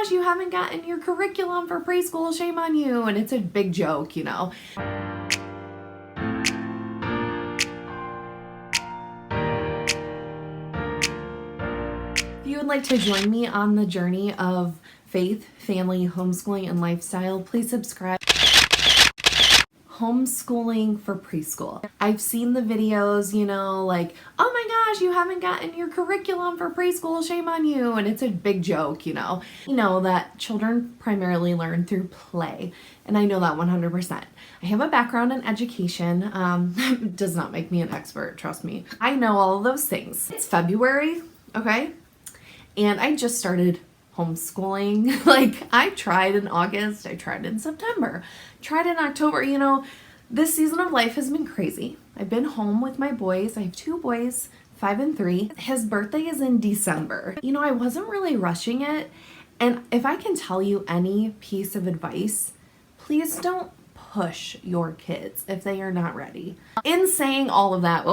gosh, you haven't gotten your curriculum for preschool, shame on you. And it's a big joke, you know. If you would like to join me on the journey of faith, family, homeschooling, and lifestyle, please subscribe. Homeschooling for preschool. I've seen the videos, you know, like, oh my gosh, you haven't gotten your curriculum for preschool, shame on you. And it's a big joke, you know. You know that children primarily learn through play. And I know that 100%. I have a background in education. It does not make me an expert, trust me. I know all of those things. It's February, okay? And I just started homeschooling. Like, I tried in August, I tried in September, tried in October. You know, this season of life has been crazy. I've been home with my boys. I have 2 boys, 5 and 3. His birthday is in December. You know, I wasn't really rushing it. And if I can tell you any piece of advice, please don't push your kids if they are not ready. In saying all of that,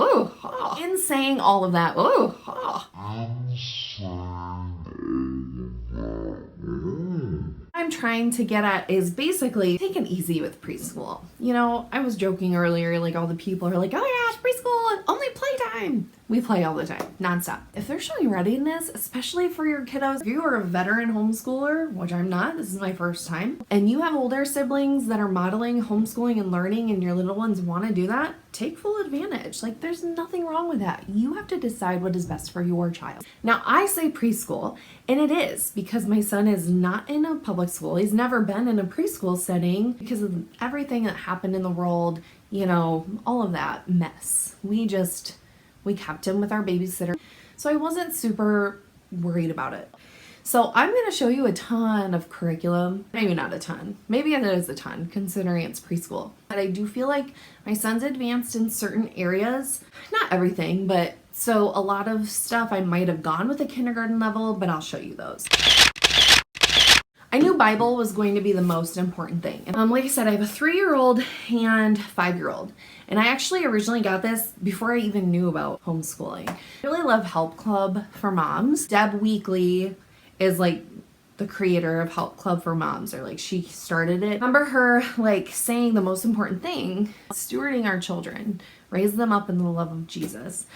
I'm trying to get at is basically take it easy with preschool. You know, I was joking earlier, like all the people are like, oh my gosh, preschool, only playtime. We play all the time, nonstop. If they're showing readiness, especially for your kiddos, if you are a veteran homeschooler, which I'm not, this is my first time, and you have older siblings that are modeling homeschooling and learning and your little ones want to do that, take full advantage. Like, there's nothing wrong with that. You have to decide what is best for your child. Now, I say preschool, and it is because my son is not in a public school. He's never been in a preschool setting because of everything that happened in the world, you know, all of that mess. We kept him with our babysitter. So I wasn't super worried about it. So I'm going to show you a ton of curriculum. Maybe not a ton. Maybe it is a ton considering it's preschool. But I do feel like my son's advanced in certain areas. Not everything, but so a lot of stuff I might have gone with a kindergarten level, but I'll show you those. I knew Bible was going to be the most important thing. Like I said, I have a 3-year-old and 5-year-old. And I actually originally got this before I even knew about homeschooling. I really love Help Club for Moms. Deb Weekly is like the creator of Help Club for Moms, or like she started it. I remember her like saying the most important thing, stewarding our children, raise them up in the love of Jesus.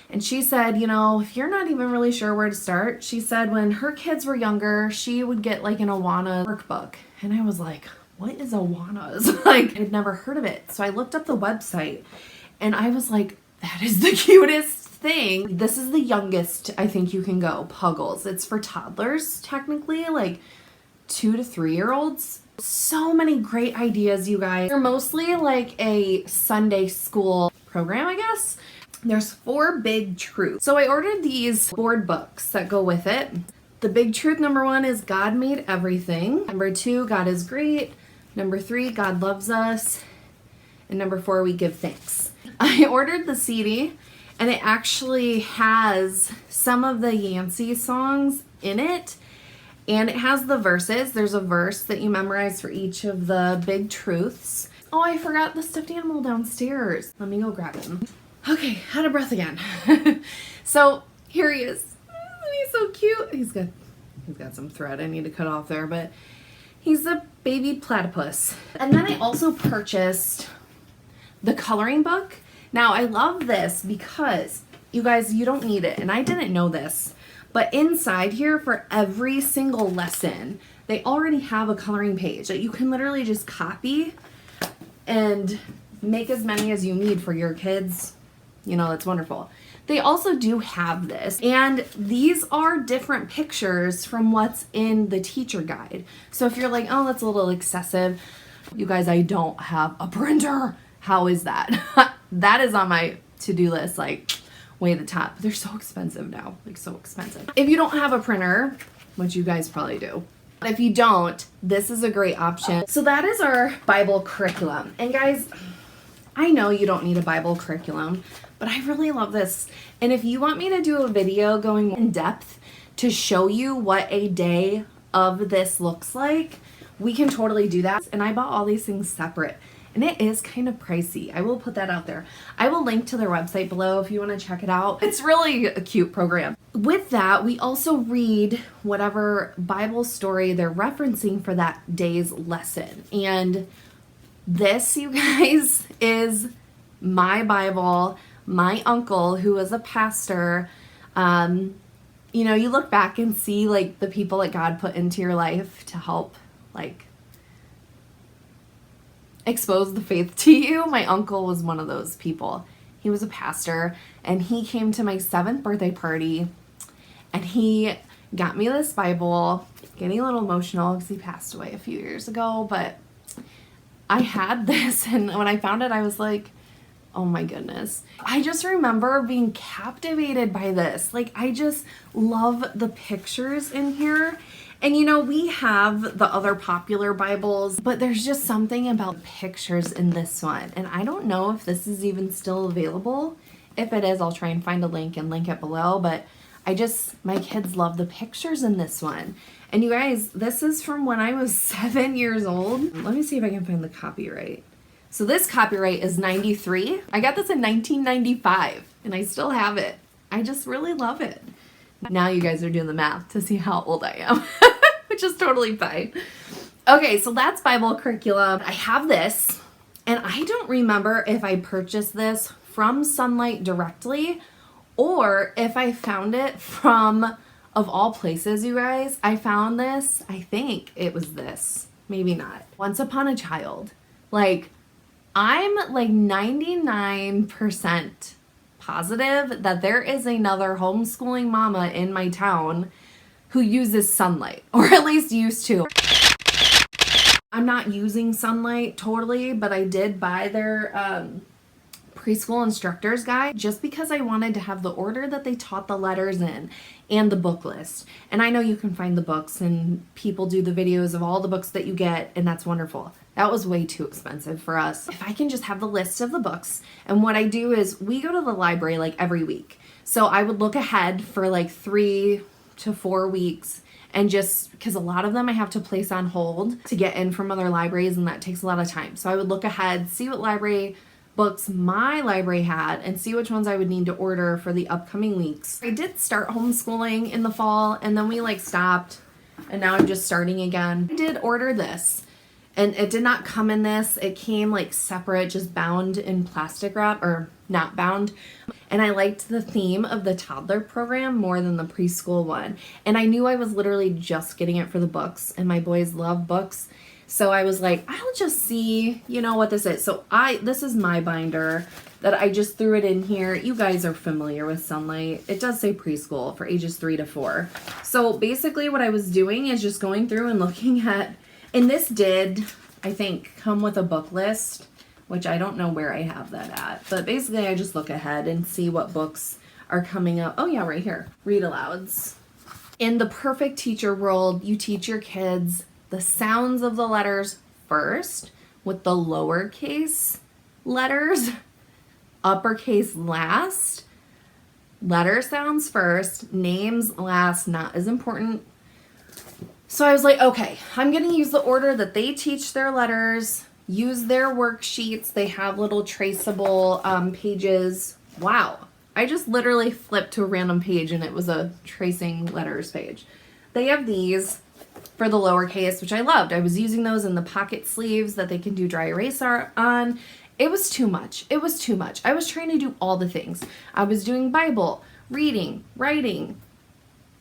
And she said, you know, if you're not even really sure where to start, she said when her kids were younger, she would get like an Awana workbook. And I was like, what is Awana? Like, I'd never heard of it. So I looked up the website and I was like, that is the cutest thing. This is the youngest I think you can go, Puggles. It's for toddlers, technically, like 2 to 3-year-olds. So many great ideas, you guys. They're mostly like a Sunday school program, I guess. There's 4 big truths. So I ordered these board books that go with it. The big truth number 1 is God made everything. Number 2, God is great. Number 3, God loves us. And number 4, we give thanks. I ordered the CD and it actually has some of the Yancey songs in it. And it has the verses. There's a verse that you memorize for each of the big truths. Oh, I forgot the stuffed animal downstairs. Let me go grab him. Okay, out of breath again. So here he is. He's so cute. He's got some thread I need to cut off there, but he's a baby platypus. And then I also purchased the coloring book. Now I love this because you guys, you don't need it, and I didn't know this, but inside here for every single lesson, they already have a coloring page that you can literally just copy and make as many as you need for your kids. You know, it's wonderful. They also do have this, and these are different pictures from what's in the teacher guide. So if you're like, oh, that's a little excessive, you guys, I don't have a printer. How is that? That is on my to-do list, like way at the top. They're so expensive now, like so expensive. If you don't have a printer, which you guys probably do, but if you don't, this is a great option. So that is our Bible curriculum. And guys, I know you don't need a Bible curriculum, but I really love this. And if you want me to do a video going in depth to show you what a day of this looks like, we can totally do that. And I bought all these things separate. And it is kind of pricey. I will put that out there. I will link to their website below if you want to check it out. It's really a cute program. with that, we also read whatever Bible story they're referencing for that day's lesson. And this, you guys, is my Bible. My uncle, who was a pastor, you know, you look back and see like the people that God put into your life to help like expose the faith to you. My uncle was one of those people. He was a pastor, and he came to my 7th birthday party, and he got me this Bible. Getting a little emotional because he passed away a few years ago, but I had this, and when I found it, I was like, oh my goodness. I just remember being captivated by this. Like, I just love the pictures in here. And you know, we have the other popular Bibles, but there's just something about pictures in this one. And I don't know if this is even still available. If it is, I'll try and find a link and link it below. But my kids love the pictures in this one. And you guys, this is from when I was 7 years old. Let me see if I can find the copyright. So this copyright is 93. I got this in 1995, and I still have it. I just really love it. Now you guys are doing the math to see how old I am, which is totally fine. Okay, so that's Bible curriculum. I have this, and I don't remember if I purchased this from Sonlight directly or if I found it from, of all places, you guys, I found this, I think it was this, maybe not. Once Upon a Child. Like, I'm like 99% positive that there is another homeschooling mama in my town who uses Sonlight, or at least used to. I'm not using Sonlight totally, but I did buy their preschool instructor's guide just because I wanted to have the order that they taught the letters in and the book list. And I know you can find the books and people do the videos of all the books that you get, and that's wonderful. That was way too expensive for us. If I can just have the list of the books, and what I do is we go to the library like every week. So I would look ahead for like 3 to 4 weeks, and just because a lot of them I have to place on hold to get in from other libraries, and that takes a lot of time. So I would look ahead, see what library books my library had, and see which ones I would need to order for the upcoming weeks. I did start homeschooling in the fall, and then we like stopped, and now I'm just starting again. I did order this, and it did not come in this. It came like separate, just bound in plastic wrap, or not bound. And I liked the theme of the toddler program more than the preschool one. And I knew I was literally just getting it for the books, and my boys love books. So I was like, I'll just see, you know, what this is. So this is my binder that I just threw it in here. You guys are familiar with Sonlight. It does say preschool for ages 3 to 4. So basically what I was doing is just going through and looking at, and this did, I think, come with a book list, which I don't know where I have that at. But basically I just look ahead and see what books are coming up. Oh yeah, right here. Read alouds. In the perfect teacher world, you teach your kids the sounds of the letters first, with the lowercase letters, uppercase last, letter sounds first, names last, not as important. So I was like, okay, I'm gonna use the order that they teach their letters, use their worksheets. They have little traceable pages. Wow, I just literally flipped to a random page and it was a tracing letters page. They have these for the lowercase, which I loved. I was using those in the pocket sleeves that they can do dry erase on. It was too much. It was too much. I was trying to do all the things. I was doing Bible, reading, writing,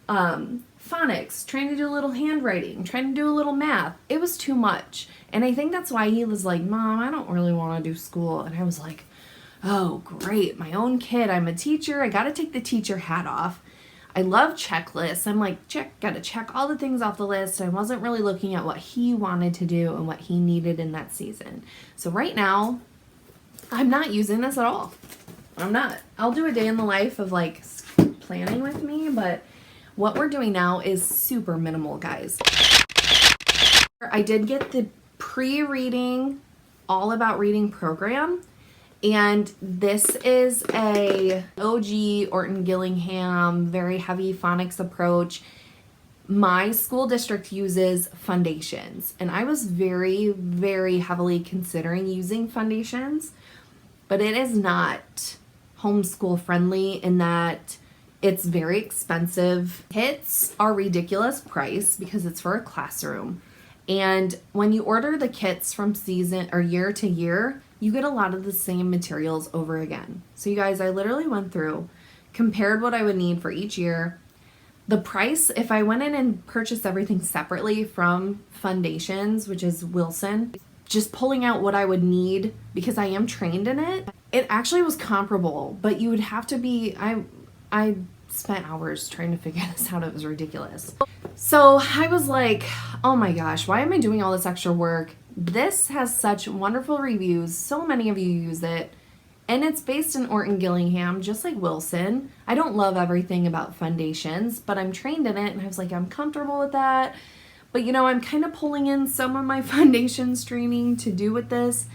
phonics, trying to do a little handwriting, trying to do a little math. It was too much. And I think that's why he was like, Mom, I don't really want to do school. And I was like, oh, great. My own kid. I'm a teacher. I got to take the teacher hat off. I love checklists. I'm like, gotta check all the things off the list. I wasn't really looking at what he wanted to do and what he needed in that season. So right now, I'm not using this at all. I'm not. I'll do a day in the life of like planning with me, but what we're doing now is super minimal, guys. I did get the pre-reading, all about reading program. And this is a OG Orton Gillingham, very heavy phonics approach. My school district uses foundations, and I was very, very heavily considering using foundations, but it is not homeschool friendly in that It's very expensive. Kits are ridiculous price because it's for a classroom. And when you order the kits from season or year to year, you get a lot of the same materials over again. So you guys, I literally went through, compared what I would need for each year. The price, if I went in and purchased everything separately from Foundations, which is Wilson, just pulling out what I would need because I am trained in it, it actually was comparable, but you would have to be, I spent hours trying to figure this out. It was ridiculous. So I was like, oh my gosh, why am I doing all this extra work? This has such wonderful reviews. So many of you use it. And it's based in Orton Gillingham, just like Wilson. I don't love everything about Foundations, but I'm trained in it. And I was like, I'm comfortable with that. But you know, I'm kind of pulling in some of my Foundations training to do with this.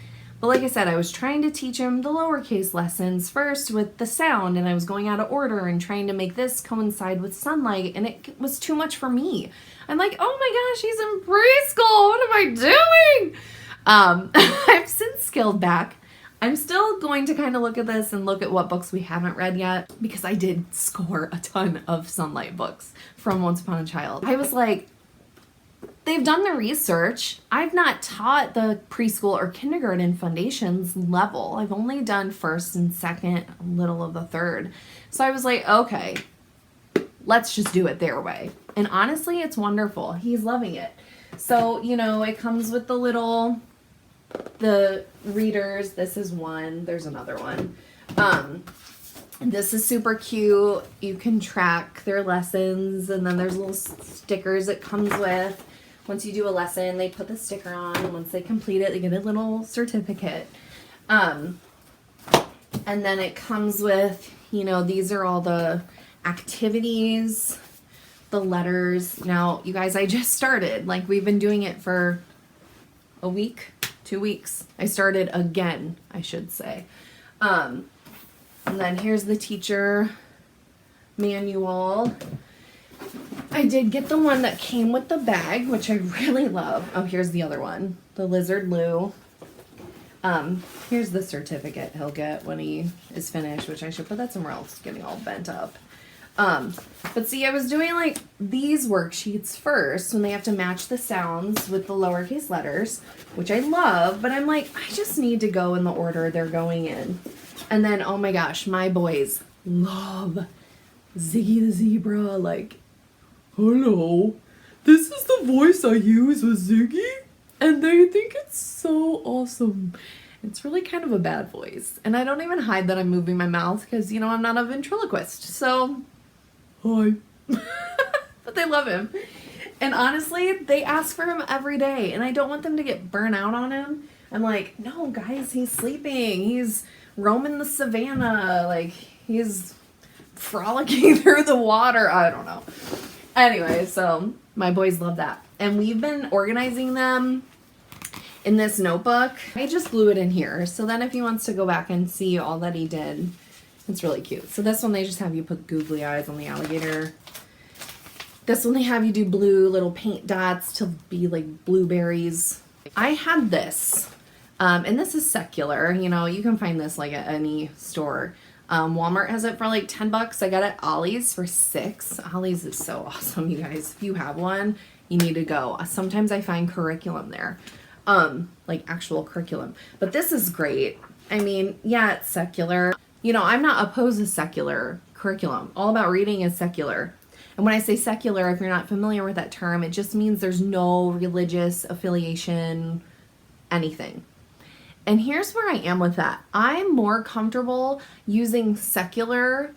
But like I said, I was trying to teach him the lowercase lessons first with the sound, and I was going out of order and trying to make this coincide with Sonlight, and it was too much for me. I'm like, oh my gosh, he's in preschool. What am I doing? I've since scaled back. I'm still going to kind of look at this and look at what books we haven't read yet, because I did score a ton of Sonlight books from Once Upon a Child. I was like, they've done the research. I've not taught the preschool or kindergarten Foundations level. I've only done first and second, a little of the third. So I was like, okay, let's just do it their way. And honestly, it's wonderful. He's loving it. So, you know, it comes with the readers. This is one. There's another one. This is super cute. You can track their lessons, and then there's little stickers it comes with. Once you do a lesson, they put the sticker on, and once they complete it, they get a little certificate. And then it comes with, you know, these are all the activities, the letters. Now, you guys, I just started. Like, we've been doing it for a week, 2 weeks. I started again, I should say. And then here's the teacher manual. I did get the one that came with the bag, which I really love. Oh, here's the other one, the Lizard Lou. Here's the certificate he'll get when he is finished, which I should put that somewhere else. It's getting all bent up. But see, I was doing like these worksheets first when they have to match the sounds with the lowercase letters, which I love, but I'm like, I just need to go in the order they're going in. And then, oh my gosh, my boys love Ziggy the Zebra. Like, hello, this is the voice I use with Ziggy, and they think it's so awesome. It's really kind of a bad voice, and I don't even hide that I'm moving my mouth because, you know, I'm not a ventriloquist, so hi. But they love him, and honestly, they ask for him every day, and I don't want them to get burnt out on him. I'm like, no guys, he's sleeping, he's roaming the savannah, like he's frolicking through the water. I don't know. Anyway, so my boys love that. And we've been organizing them in this notebook. I just glue it in here. So then if he wants to go back and see all that he did, it's really cute. So this one, they just have you put googly eyes on the alligator. This one, they have you do blue little paint dots to be like blueberries. I had this, and this is secular. You know, you can find this like at any store. Walmart has it for like 10 bucks. I got it at Ollie's for $6. Ollie's is so awesome, you guys. If you have one, you need to go. Sometimes I find curriculum there, like actual curriculum. But this is great. I mean, yeah, it's secular. You know, I'm not opposed to secular curriculum. All About Reading is secular. And when I say secular, if you're not familiar with that term, it just means there's no religious affiliation, anything. And here's where I am with that. I'm more comfortable using secular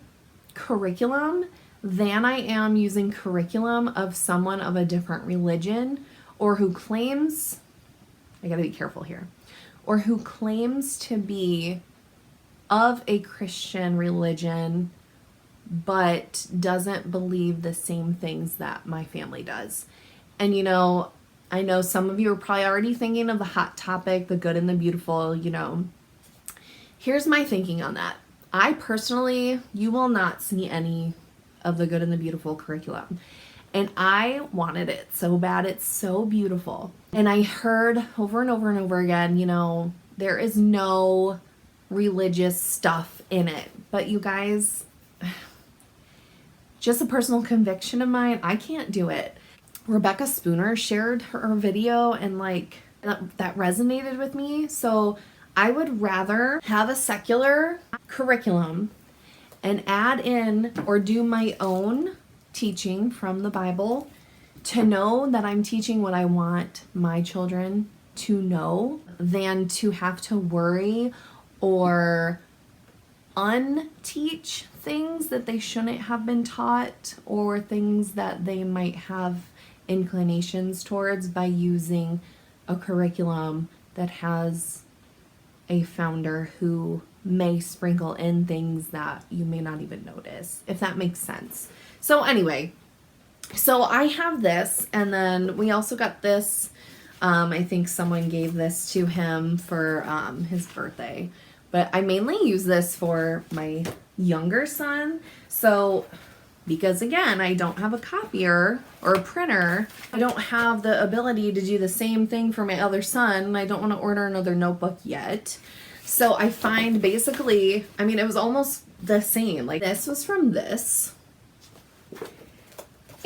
curriculum than I am using curriculum of someone of a different religion, or who claims, I gotta be careful here, or who claims to be of a Christian religion but doesn't believe the same things that my family does. And you know, I know some of you are probably already thinking of the hot topic, the good and the beautiful, you know. Here's my thinking on that. I personally, you will not see any of the good and the beautiful curriculum. And I wanted it so bad. It's so beautiful. And I heard over and over and over again, you know, there is no religious stuff in it. But you guys, just a personal conviction of mine. I can't do it. Rebecca Spooner shared her video and like that resonated with me. So I would rather have a secular curriculum and add in or do my own teaching from the Bible to know that I'm teaching what I want my children to know than to have to worry or unteach things that they shouldn't have been taught or things that they might have inclinations towards by using a curriculum that has a founder who may sprinkle in things that you may not even notice, if that makes sense. So anyway, so I have this, and then we also got this. I think someone gave this to him for his birthday, but I mainly use this for my younger son. So because again, I don't have a copier or a printer, I don't have the ability to do the same thing for my other son. I don't want to order another notebook yet. So I find basically, I mean, it was almost the same. Like this was from this,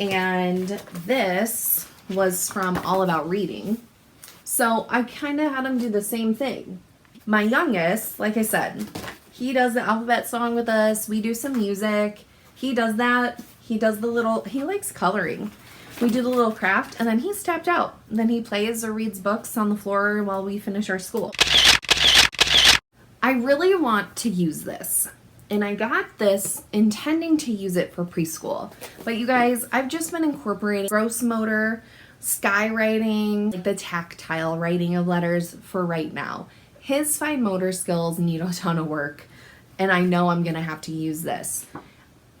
and this was from All About Reading. So I kind of had him do the same thing. My youngest, like I said, he does the alphabet song with us. We do some music. He does that. He does the little, he likes coloring. We do the little craft, and then he's tapped out. And then he plays or reads books on the floor while we finish our school. I really want to use this. And I got this intending to use it for preschool. But you guys, I've just been incorporating gross motor, skywriting, like the tactile writing of letters for right now. His fine motor skills need a ton of work, and I know I'm going to have to use this.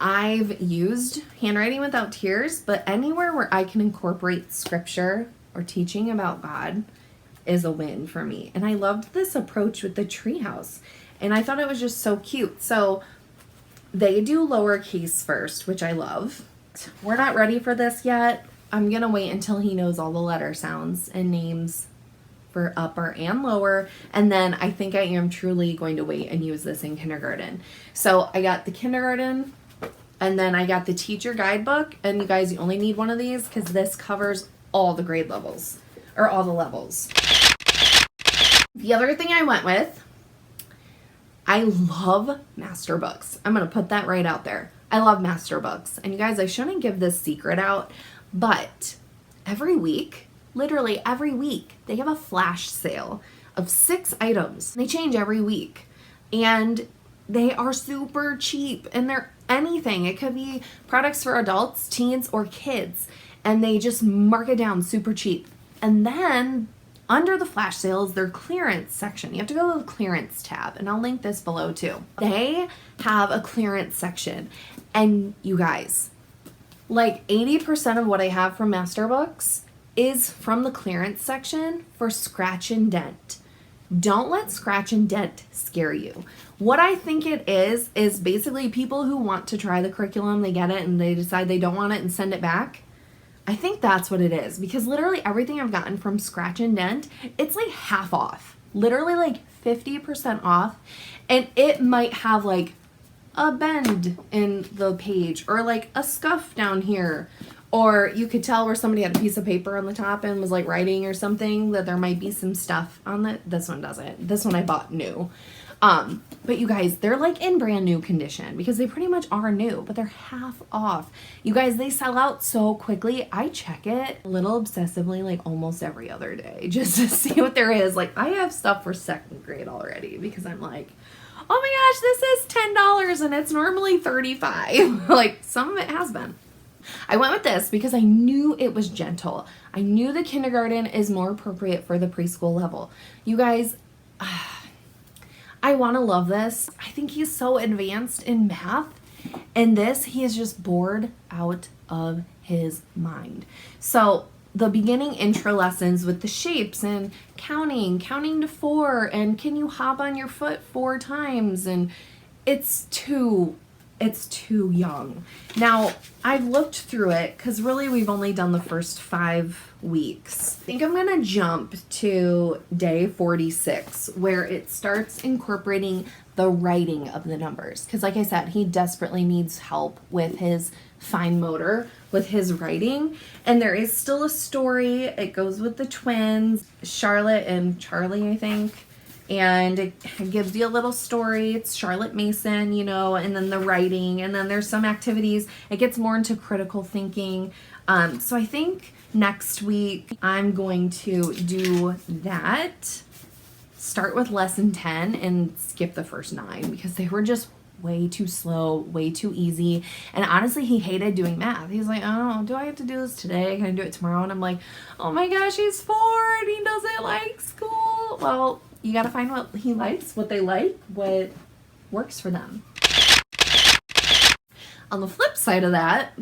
I've used Handwriting Without Tears, but anywhere where I can incorporate scripture or teaching about God is a win for me. And I loved this approach with the treehouse, and I thought it was just so cute. So they do lowercase first, which I love. We're not ready for this yet. I'm going to wait until he knows all the letter sounds and names for upper and lower, and then I think I am truly going to wait and use this in kindergarten. So I got the kindergarten, and then I got the teacher guidebook, and you guys, you only need one of these because this covers all the grade levels, or all the levels. The other thing I went with, I love master books. I'm going to put that right out there. I love master books, and you guys, I shouldn't give this secret out, but every week, literally every week, they have a flash sale of 6 items. They change every week, and they are super cheap, and they're anything. It could be products for adults, teens, or kids, and they just mark it down super cheap. And then under the flash sale is their clearance section. You have to go to the clearance tab, and I'll link this below too. They have a clearance section, and you guys, like 80% of what I have from master books is from the clearance section for scratch and dent. Don't let scratch and dent scare you. What I think it is basically people who want to try the curriculum, they get it and they decide they don't want it and send it back. I think that's what it is, because literally everything I've gotten from scratch and dent, it's like half off. Literally like 50% off, and it might have like a bend in the page or like a scuff down here. Or you could tell where somebody had a piece of paper on the top and was like writing or something, that there might be some stuff on it. This one doesn't. This one I bought new. But you guys, they're like in brand new condition because they pretty much are new, but they're half off. You guys, they sell out so quickly. I check it a little obsessively, like almost every other day, just to see what there is. Like I have stuff for 2nd grade already because I'm like, oh my gosh, this is $10 and it's normally $35. Like some of it has been. I went with this because I knew it was gentle. I knew the kindergarten is more appropriate for the preschool level. You guys, I want to love this. I think he's so advanced in math, and this, he is just bored out of his mind. So the beginning intro lessons with the shapes and counting to 4, and can you hop on your foot 4 times, and it's too it's too young. Now, I've looked through it because really we've only done the first 5 weeks. I think I'm going to jump to day 46 where it starts incorporating the writing of the numbers. Because like I said, he desperately needs help with his fine motor, with his writing. And there is still a story. It goes with the twins, Charlotte and Charlie, I think. And it gives you a little story. It's Charlotte Mason, you know, and then the writing, and then there's some activities. It gets more into critical thinking. So I think next week I'm going to do that. Start with lesson 10 and skip the first 9 because they were just way too slow, way too easy. And honestly, he hated doing math. He's like, oh, do I have to do this today? Can I do it tomorrow? And I'm like, oh my gosh, he's 4 and he doesn't like school. Well, you got to find what he likes, what they like, what works for them. On the flip side of that,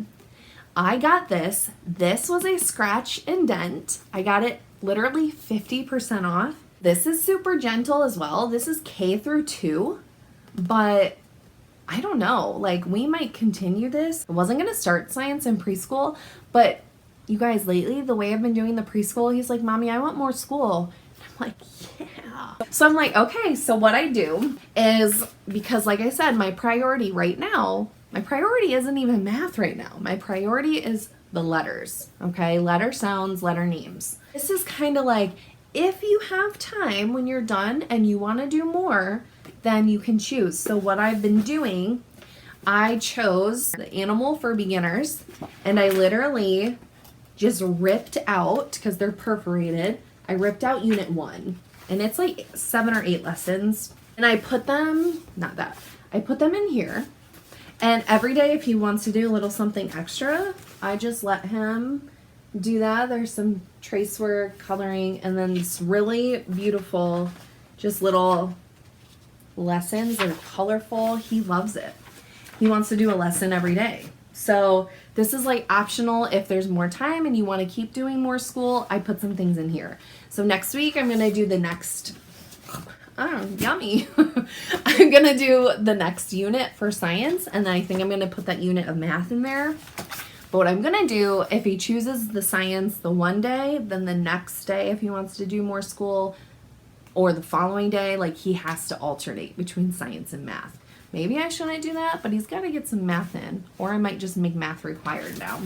I got this. This was a scratch and dent. I got it literally 50% off. This is super gentle as well. This is K through 2, but I don't know, like we might continue this. I wasn't going to start science in preschool, but you guys, lately, the way I've been doing the preschool, he's like, Mommy, I want more school. I'm like, yeah. So I'm like, okay, so what I do is, because like I said, my priority right now, my priority isn't even math right now. My priority is the letters, okay? Letter sounds, letter names. This is kind of like, if you have time when you're done and you want to do more, then you can choose. So what I've been doing, I chose the animal for beginners, and I literally just ripped out, because they're perforated, I ripped out unit 1. And it's like 7 or 8 lessons. And I put them, I put them in here. And every day if he wants to do a little something extra, I just let him do that. There's some trace work, coloring, and then this really beautiful, just little lessons that are colorful. He loves it. He wants to do a lesson every day. So this is like optional if there's more time and you want to keep doing more school. I put some things in here. So next week I'm going to do the next, yummy. I'm going to do the next unit for science, and then I think I'm going to put that unit of math in there. But what I'm going to do, if he chooses the science the one day, then the next day if he wants to do more school, or the following day, like he has to alternate between science and math. Maybe I shouldn't do that, but he's got to get some math in, or I might just make math required now.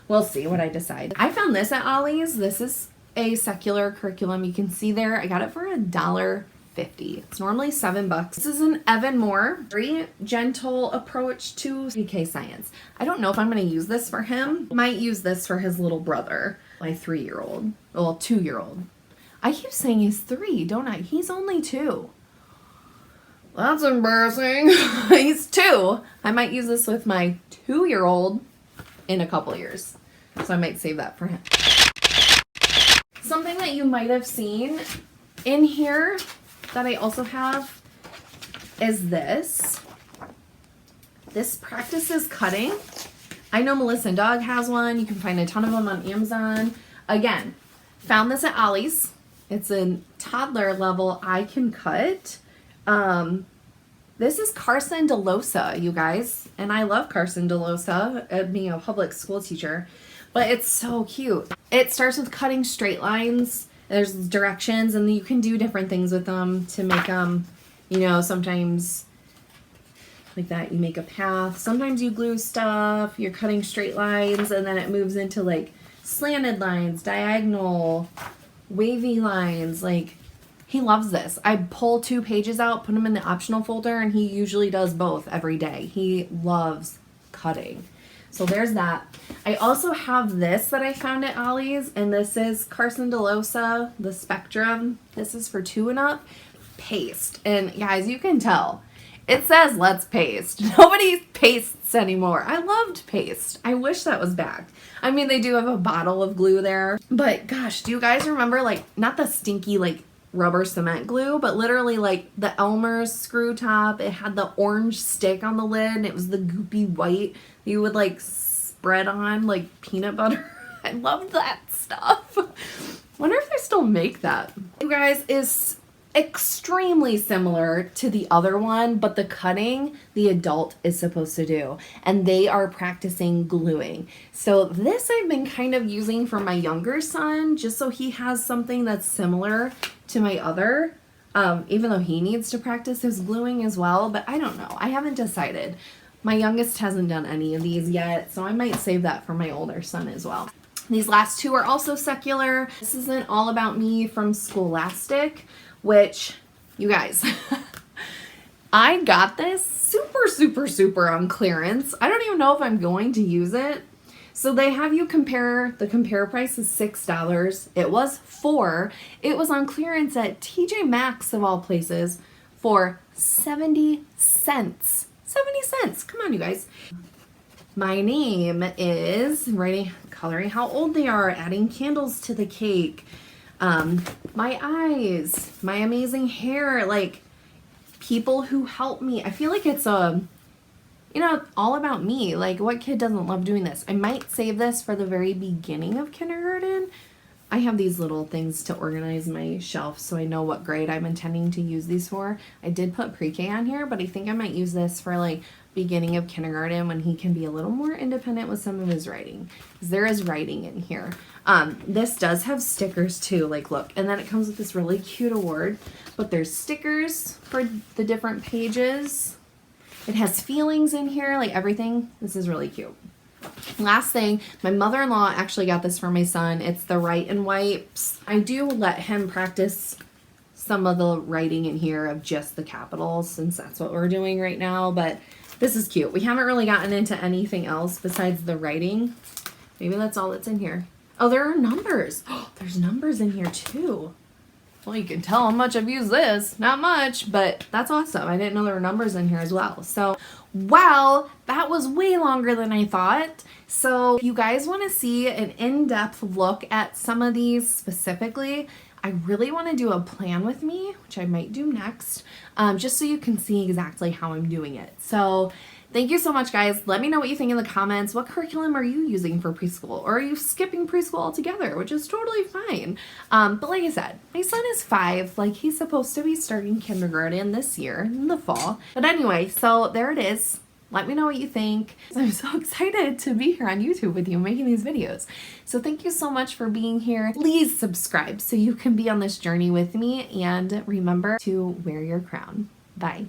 We'll see what I decide. I found this at Ollie's. This is a secular curriculum. You can see there, I got it for $1.50. It's normally $7. This is an Evan-Moor, very gentle approach to PK science. I don't know if I'm going to use this for him. Might use this for his little brother, my 3-year-old, well, 2-year-old. I keep saying he's 3, don't I? He's only 2. That's embarrassing. He's 2. I might use this with my 2-year-old in a couple years. So I might save that for him. Something that you might have seen in here that I also have is this. This practices cutting. I know Melissa and Doug has one. You can find a ton of them on Amazon. Again, found this at Ollie's. It's a toddler level I can cut. This is Carson DeLosa, you guys. And I love Carson DeLosa, being a public school teacher. But it's so cute. It starts with cutting straight lines. There's directions, and you can do different things with them to make them, you know, sometimes like that, you make a path. Sometimes you glue stuff, you're cutting straight lines, and then it moves into like slanted lines, diagonal, wavy lines. Like, he loves this. I pull 2 pages out, put them in the optional folder, and he usually does both every day. He loves cutting. So there's that. I also have this that I found at Ollie's, and this is Carson DeLosa, the Spectrum. This is for 2 and up. Paste. And guys, you can tell. It says, let's paste. Nobody pastes anymore. I loved paste. I wish that was back. I mean, they do have a bottle of glue there. But gosh, do you guys remember, like, not the stinky, like, rubber cement glue, but literally like the Elmer's screw top. It had the orange stick on the lid, and it was the goopy white you would like spread on like peanut butter. I loved that stuff. Wonder if they still make that. You guys, is extremely similar to the other one, but the cutting the adult is supposed to do, and they are practicing gluing. So this I've been kind of using for my younger son, just so he has something that's similar to my other, even though he needs to practice his gluing as well, but I don't know. I haven't decided. My youngest hasn't done any of these yet, so I might save that for my older son as well. These last two are also secular. This isn't All About Me from Scholastic, which, you guys, I got this super on clearance. I don't even know if I'm going to use it. So they have you compare, the compare price is $6. It was $4. It was on clearance at TJ Maxx of all places for 70 cents. 70 cents. Come on, you guys. My name is writing, coloring how old they are, adding candles to the cake. My eyes, my amazing hair, like people who help me. I feel like it's you know, all about me. Like, what kid doesn't love doing this? I might save this for the very beginning of kindergarten. I have these little things to organize my shelf so I know what grade I'm intending to use these for. I did put pre-K on here, but I think I might use this for like beginning of kindergarten when he can be a little more independent with some of his writing. Because there is writing in here. This does have stickers too, like look, and then it comes with this really cute award, but there's stickers for the different pages. It has feelings in here, like everything. This is really cute. Last thing, my mother-in-law actually got this for my son. It's the Write and Wipes. I do let him practice some of the writing in here of just the capitals, since that's what we're doing right now, but this is cute. We haven't really gotten into anything else besides the writing. Maybe that's all that's in here. Oh, there are numbers. Oh, there's numbers in here too. Well, you can tell how much I've used this. Not much, but that's awesome. I didn't know there were numbers in here as well. So, wow, that was way longer than I thought. So, if you guys want to see an in-depth look at some of these specifically, I really want to do a plan with me, which I might do next, just so you can see exactly how I'm doing it. So, thank you so much, guys. Let me know what you think in the comments. What curriculum are you using for preschool? Or are you skipping preschool altogether, which is totally fine. But like I said, my son is 5. Like, he's supposed to be starting kindergarten this year in the fall. But anyway, so there it is. Let me know what you think. I'm so excited to be here on YouTube with you making these videos. So thank you so much for being here. Please subscribe so you can be on this journey with me. And remember to wear your crown. Bye.